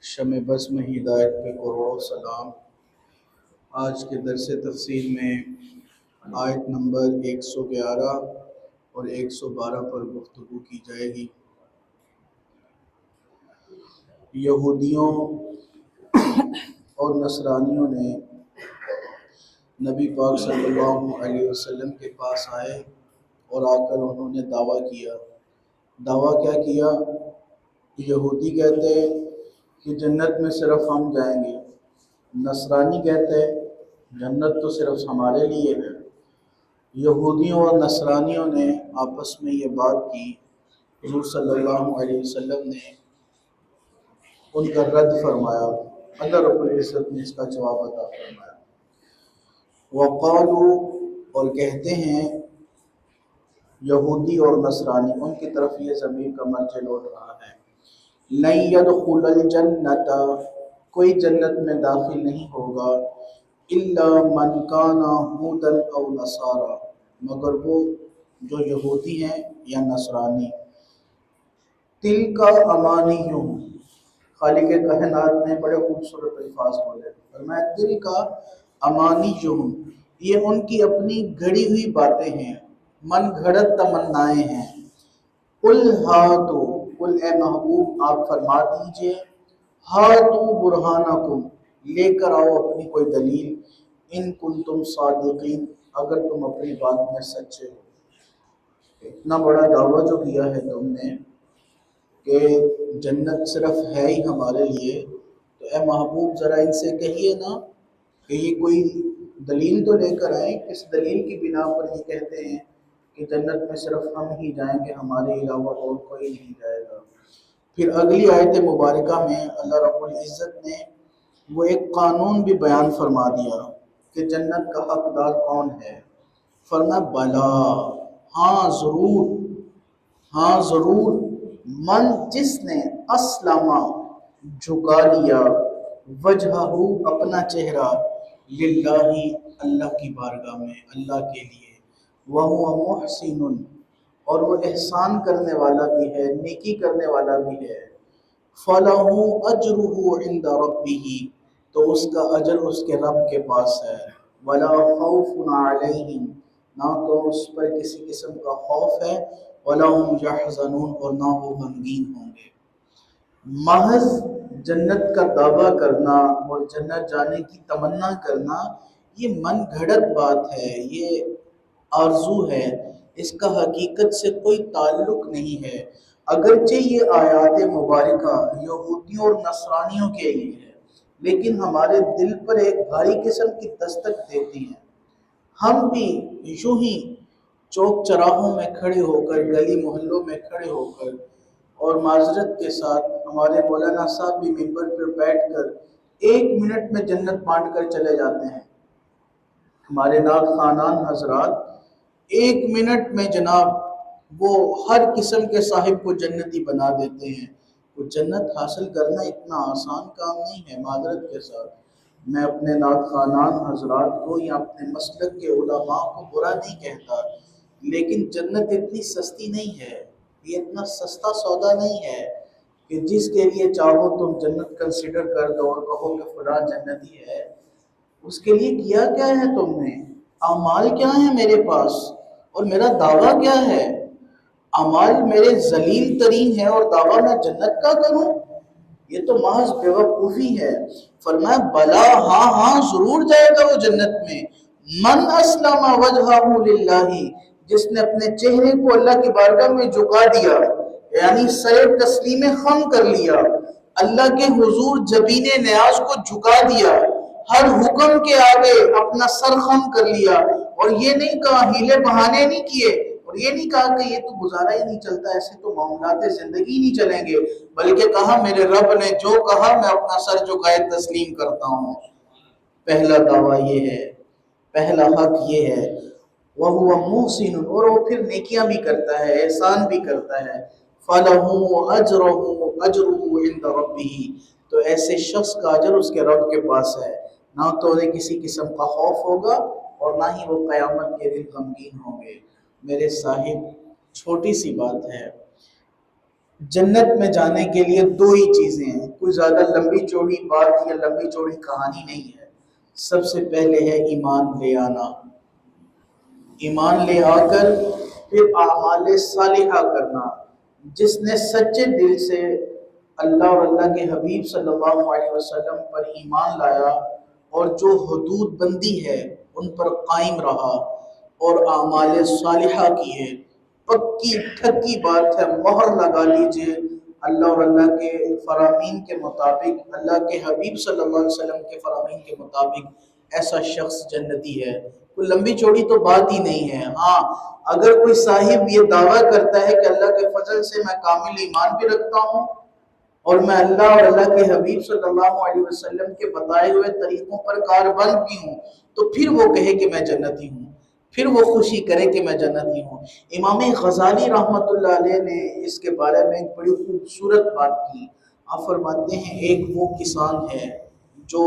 شمع بس میں ہدایت پہ کروڑوں سلام۔ آج کے درس تفسیر میں آیت نمبر 111 اور 112 پر گفتگو کی جائے گی۔ یہودیوں اور نصرانیوں نے نبی پاک صلی اللہ علیہ وسلم کے پاس آئے اور آ کر انہوں نے دعویٰ کیا۔ دعویٰ کیا کیا؟ یہودی کہتے ہیں کہ جنت میں صرف ہم جائیں گے، نصرانی کہتے ہیں جنت تو صرف ہمارے لیے ہے۔ یہودیوں اور نصرانیوں نے آپس میں یہ بات کی، حضور صلی اللہ علیہ وسلم نے ان کا رد فرمایا، اللہ رب العزت نے اس کا جواب عطا فرمایا۔ وقالو، اور کہتے ہیں یہودی اور نصرانی، ان کی طرف یہ ضمیر کا مرجع لوٹ رہا ہے، لن يدخل الجنت، کوئی جنت میں داخل نہیں ہوگا، الا من کان هودا او نصارا، مگر وہ جو یہودی ہیں یا نصرانی۔ تلک امانیہم، خالق کائنات نے بڑے خوبصورت الفاظ بولے، فرمایا تلک امانیہم، یہ ان کی اپنی گھڑی ہوئی باتیں ہیں، من گھڑت تمنائیں ہیں۔ قل ہاتو، قل اے محبوب آپ فرما دیجئے، ہاتو برہانکم، لے کر آؤ اپنی کوئی دلیل، ان کنتم صادقین، اگر تم اپنی بات میں سچے ہو۔ اتنا بڑا دعویٰ جو کیا ہے تم نے کہ جنت صرف ہے ہی ہمارے لیے، تو اے محبوب ذرا ان سے کہیے نا کہ یہ کوئی دلیل تو لے کر آئیں، کس دلیل کی بنا پر یہ کہتے ہیں کہ جنت میں صرف ہم ہی جائیں گے، ہمارے علاوہ اور کوئی نہیں جائے گا۔ پھر اگلی آیت مبارکہ میں اللہ رب العزت نے وہ ایک قانون بھی بیان فرما دیا کہ جنت کا حقدار کون ہے۔ فرمایا بلا، ہاں ضرور، ہاں ضرور، من جس نے اسلم، جھکا لیا، وجہہ اپنا چہرہ، للہ اللہ کی بارگاہ میں، اللہ کے لیے، وَهُوَ مُحْسِنٌ، اور وہ احسان کرنے والا بھی ہے، نیکی کرنے والا بھی ہے، فَلَهُ أَجْرُهُ عِنْدَ رَبِّهِ، تو اس کا اجر اس کے رب کے پاس ہے، وَلَا خَوْفٌ عَلَيْهِمْ، نہ تو اس پر کسی قسم کا خوف ہے، وَلَا هُمْ يَحْزَنُونَ، اور نہ وہ غمگین ہوں گے۔ محض جنت کا دعویٰ کرنا اور جنت جانے کی تمنا کرنا یہ من گھڑت بات ہے، یہ آرزو ہے، اس کا حقیقت سے کوئی تعلق نہیں ہے۔ اگرچہ یہ آیات مبارکہ یہودیوں اور نصرانیوں کے لیے ہے، لیکن ہمارے دل پر ایک بھاری قسم کی دستک دیتی ہیں۔ ہم بھی یوں ہی چوک چراہوں میں کھڑے ہو کر، گلی محلوں میں کھڑے ہو کر، اور معذرت کے ساتھ ہمارے مولانا صاحب بھی ممبر پر بیٹھ کر 1 منٹ میں جنت بانٹ کر چلے جاتے ہیں۔ ہمارے نعت خوانان حضرات 1 منٹ میں جناب وہ ہر قسم کے صاحب کو جنتی بنا دیتے ہیں۔ وہ جنت حاصل کرنا اتنا آسان کام نہیں ہے، معذرت کے ساتھ میں اپنے نعت خوانان حضرات کو یا اپنے مسلک کے علماء کو برا نہیں کہتا، لیکن جنت اتنی سستی نہیں ہے، یہ اتنا سستا سودا نہیں ہے کہ جس کے لیے چاہو تم جنت کنسیڈر کر دو اور کہو کہ فلاں جنتی ہے۔ اس کے لیے کیا کیا ہے تم نے؟ اعمال کیا ہیں میرے پاس اور میرا دعویٰ کیا ہے؟ اعمال میرے ذلیل ترین ہے اور دعویٰ میں جنت کا کروں؟ یہ تو محض بیوقوفی ہے۔ فرمایا بلا، ہاں ہاں ضرور جائے گا وہ جنت میں، من اسلم وجہہ للہ، جس نے اپنے چہرے کو اللہ کی بارگاہ میں جھکا دیا، یعنی سر تسلیم خم کر لیا، اللہ کے حضور جبین نیاز کو جھکا دیا، ہر حکم کے آگے اپنا سر خم کر لیا، اور یہ نہیں کہا، ہیلے بہانے نہیں کیے، اور یہ نہیں کہا کہ یہ تو گزارا ہی نہیں چلتا، ایسے تو معاملات زندگی نہیں چلیں گے، بلکہ کہا میرے رب نے جو کہا میں اپنا سر جھکائے تسلیم کرتا ہوں۔ پہلا دعویٰ یہ ہے، پہلا حق یہ ہے، وَهُوَ مُحْسِنٌ، اور وہ پھر نیکیاں بھی کرتا ہے، احسان بھی کرتا ہے، فَلَهُ أَجْرُهُ عِنْدَ رَبِّهِ، تو ایسے شخص کا اجر اس کے رب کے پاس ہے، نہ تو انہیں کسی قسم کا خوف ہوگا اور نہ ہی وہ قیامت کے دن غمگین ہوں گے۔ میرے صاحب چھوٹی سی بات ہے، جنت میں جانے کے لیے دو ہی چیزیں ہیں، کوئی زیادہ لمبی چوڑی بات یا لمبی چوڑی کہانی نہیں ہے۔ سب سے پہلے ہے ایمان لے آنا، ایمان لے آ کر پھر اعمال صالحہ کرنا۔ جس نے سچے دل سے اللہ اور اللہ کے حبیب صلی اللہ علیہ وسلم پر ایمان لایا اور جو حدود بندی ہے ان پر قائم رہا اور اعمال صالحہ کی ہے، پکی ٹھکی بات ہے، مہر لگا لیجئے اللہ اور اللہ کے فرامین کے مطابق، اللہ کے حبیب صلی اللہ علیہ وسلم کے فرامین کے مطابق ایسا شخص جنتی ہے۔ کوئی لمبی چوڑی تو بات ہی نہیں ہے۔ ہاں، اگر کوئی صاحب یہ دعویٰ کرتا ہے کہ اللہ کے فضل سے میں کامل ایمان بھی رکھتا ہوں اور میں اللہ اور اللہ کے حبیب صلی اللہ علیہ وسلم کے بتائے ہوئے طریقوں پر کاربند بھی ہوں، تو پھر وہ کہے کہ میں جنتی ہوں، پھر وہ خوشی کرے کہ میں جنتی ہوں۔ امام غزالی رحمۃ اللہ علیہ نے اس کے بارے میں ایک بڑی خوبصورت بات کی۔ آپ فرماتے ہیں ایک وہ کسان ہے جو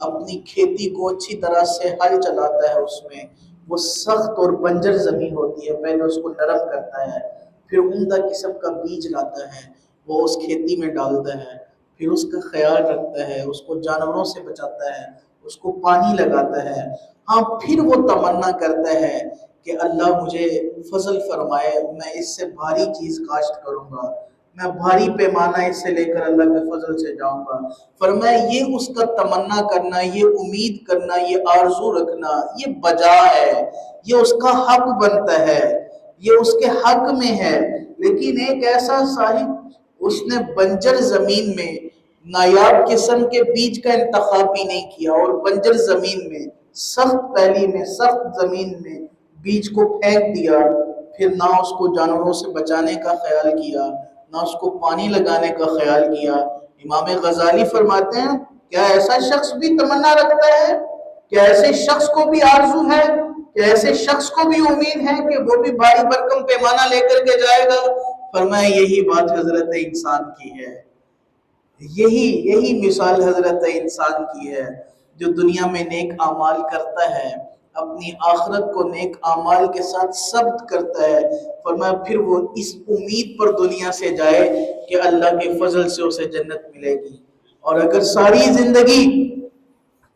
اپنی کھیتی کو اچھی طرح سے ہل چلاتا ہے، اس میں وہ سخت اور بنجر زمین ہوتی ہے، پہلے اس کو نرم کرتا ہے، پھر عمدہ قسم کا بیج لاتا ہے، وہ اس کھیتی میں ڈالتا ہے، پھر اس کا خیال رکھتا ہے، اس کو جانوروں سے بچاتا ہے، اس کو پانی لگاتا ہے۔ ہاں، پھر وہ تمنا کرتا ہے کہ اللہ مجھے فضل فرمائے، میں اس سے بھاری چیز کاشت کروں گا، میں بھاری پیمانہ اس سے لے کر اللہ کے فضل سے جاؤں گا۔ فرمایا یہ اس کا تمنا کرنا، یہ امید کرنا، یہ آرزو رکھنا، یہ بجا ہے، یہ اس کا حق بنتا ہے، یہ اس کے حق میں ہے۔ لیکن ایک ایسا صاحب، اس نے بنجر زمین میں نایاب قسم کے بیج کا انتخاب بھی نہیں کیا اور بنجر زمین میں، سخت پیلی میں، سخت زمین میں بیج کو پھینک دیا، پھر نہ اس کو جانوروں سے بچانے کا خیال کیا، نہ اس کو پانی لگانے کا خیال کیا۔ امام غزالی فرماتے ہیں کیا ایسا شخص بھی تمنا رکھتا ہے؟ کیا ایسے شخص کو بھی آرزو ہے؟ کیا ایسے شخص کو بھی امید ہے کہ وہ بھی بھاری بھرکم پیمانہ لے کر کے جائے گا؟ فرمایا یہی بات حضرت انسان کی ہے، یہی مثال حضرت انسان کی ہے، جو دنیا میں نیک اعمال کرتا ہے، اپنی آخرت کو نیک اعمال کے ساتھ ثبت کرتا ہے۔ فرمایا پھر وہ اس امید پر دنیا سے جائے کہ اللہ کے فضل سے اسے جنت ملے گی۔ اور اگر ساری زندگی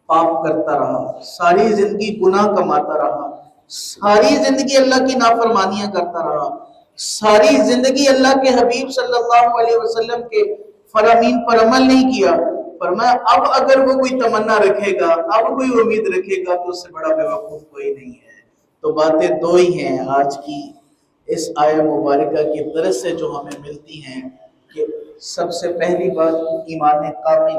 پاپ کرتا رہا، ساری زندگی گناہ کماتا رہا، ساری زندگی اللہ کی نافرمانیاں کرتا رہا، ساری زندگی اللہ کے حبیب صلی اللہ علیہ وسلم کے فرامین پر عمل نہیں کیا، فرمایا اب اگر وہ کوئی تمنا رکھے گا، اب کوئی امید رکھے گا، تو اس سے بڑا بیوقوف کوئی نہیں ہے۔ تو باتیں دو ہی ہیں آج کی اس آیہ مبارکہ کی طرف سے جو ہمیں ملتی ہیں، کہ سب سے پہلی بات ایمان کامل،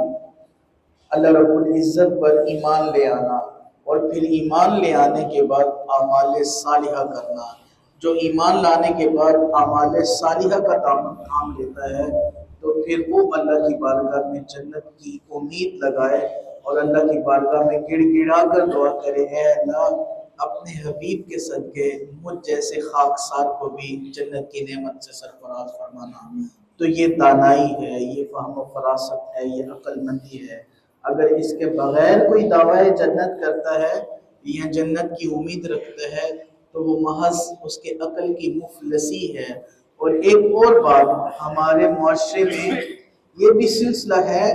اللہ رب العزت پر ایمان لے آنا، اور پھر ایمان لے آنے کے بعد اعمال صالحہ کرنا۔ جو ایمان لانے کے بعد اعمال صالحہ کا کام لیتا ہے تو پھر وہ اللہ کی بارگاہ میں جنت کی امید لگائے اور اللہ کی بارگاہ میں گڑ گڑا کر دعا کرے، اے اللہ اپنے حبیب کے صدقے مجھ جیسے خاکسار کو بھی جنت کی نعمت سے سرفراز فرمانا۔ تو یہ دانائی ہے، یہ فہم و فراست ہے، یہ عقل مندی ہے۔ اگر اس کے بغیر کوئی دعویٰ جنت کرتا ہے یا جنت کی امید رکھتا ہے تو وہ محض اس کے عقل کی مفلسی ہے۔ اور ایک اور بات، ہمارے معاشرے میں یہ بھی سلسلہ ہے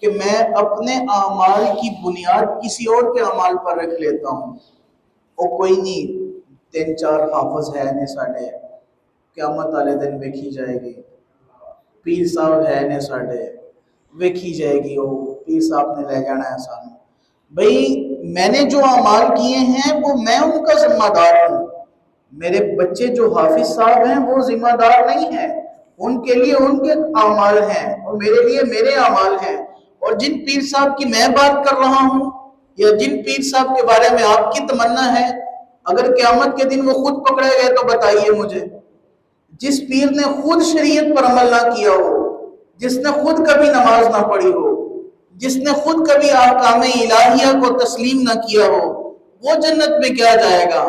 کہ میں اپنے اعمال کی بنیاد کسی اور کے اعمال پر رکھ لیتا ہوں۔ اور کوئی نہیں، 3-4 حافظ ہے نے ساڑھے، قیامت والے دن ویکھی جائے گی، پیر صاحب ہے نے ساڑھے، ویکھی جائے گی، وہ پیر صاحب نے لے جانا ہے سانو۔ بھئی میں نے جو اعمال کیے ہیں وہ میں ان کا ذمہ دار ہوں، میرے بچے جو حافظ صاحب ہیں وہ ذمہ دار نہیں ہیں، ان کے لیے ان کے اعمال ہیں اور میرے لیے میرے اعمال ہیں۔ اور جن پیر صاحب کی میں بات کر رہا ہوں یا جن پیر صاحب کے بارے میں آپ کی تمنا ہے، اگر قیامت کے دن وہ خود پکڑے گئے تو بتائیے مجھے۔ جس پیر نے خود شریعت پر عمل نہ کیا ہو، جس نے خود کبھی نماز نہ پڑھی ہو، جس نے خود کبھی احکام الہیہ کو تسلیم نہ کیا ہو، وہ جنت میں کیا جائے گا؟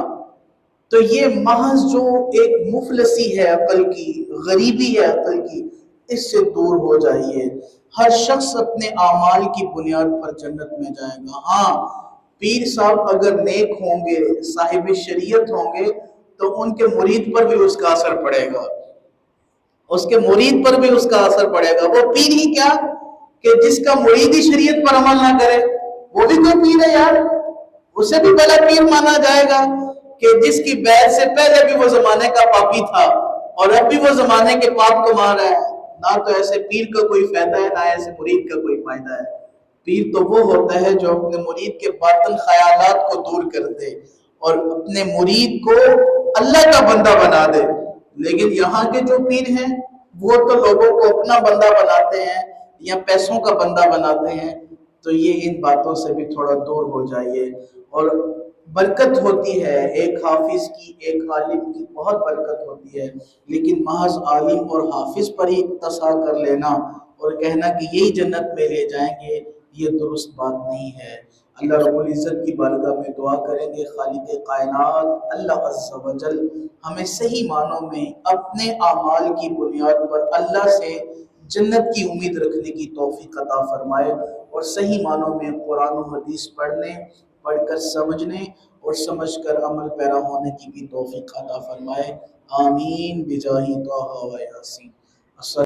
تو یہ محض جو ایک مفلسی ہے عقل کی، غریبی ہے عقل کی، اس سے دور ہو جائیے۔ ہر شخص اپنے اعمال کی بنیاد پر جنت میں جائے گا۔ ہاں، پیر صاحب اگر نیک ہوں گے، صاحب شریعت ہوں گے، تو ان کے مرید پر بھی اس کا اثر پڑے گا، اس کے مرید پر بھی اس کا اثر پڑے گا۔ وہ پیر ہی کیا کہ جس کا مرید ہی شریعت پر عمل نہ کرے، وہ بھی کوئی پیر ہے یار، اسے بھی بڑا پیر مانا جائے گا کہ جس کی بیعت سے پہلے بھی وہ زمانے کا پاپی تھا اور اب بھی وہ زمانے کے پاپ کو مار رہا ہے۔ نہ تو ایسے پیر کا کوئی فائدہ ہے، نہ ایسے مرید کا کوئی فائدہ ہے۔ پیر تو وہ ہوتا ہے جو اپنے مرید کے باطن خیالات کو دور کر دے اور اپنے مرید کو اللہ کا بندہ بنا دے۔ لیکن یہاں کے جو پیر ہیں وہ تو لوگوں کو اپنا بندہ بناتے ہیں یا پیسوں کا بندہ بناتے ہیں۔ تو یہ ان باتوں سے بھی تھوڑا دور ہو جائیے۔ اور برکت ہوتی ہے ایک حافظ کی، ایک عالم کی بہت برکت ہوتی ہے، لیکن محض عالم اور حافظ پر ہی اقتصار کر لینا اور کہنا کہ یہی جنت میں لے جائیں گے، یہ درست بات نہیں ہے۔ اللہ رب العزت کی بارگاہ میں دعا کریں گے خالق کائنات اللہ عز و جل ہمیں صحیح معنوں میں اپنے اعمال کی بنیاد پر اللہ سے جنت کی امید رکھنے کی توفیق عطا فرمائے، اور صحیح معنوں میں قرآن و حدیث پڑھ کر سمجھنے اور سمجھ کر عمل پیرا ہونے کی بھی توفیق عطا فرمائے۔ آمین بجاہ طہ و یاسین۔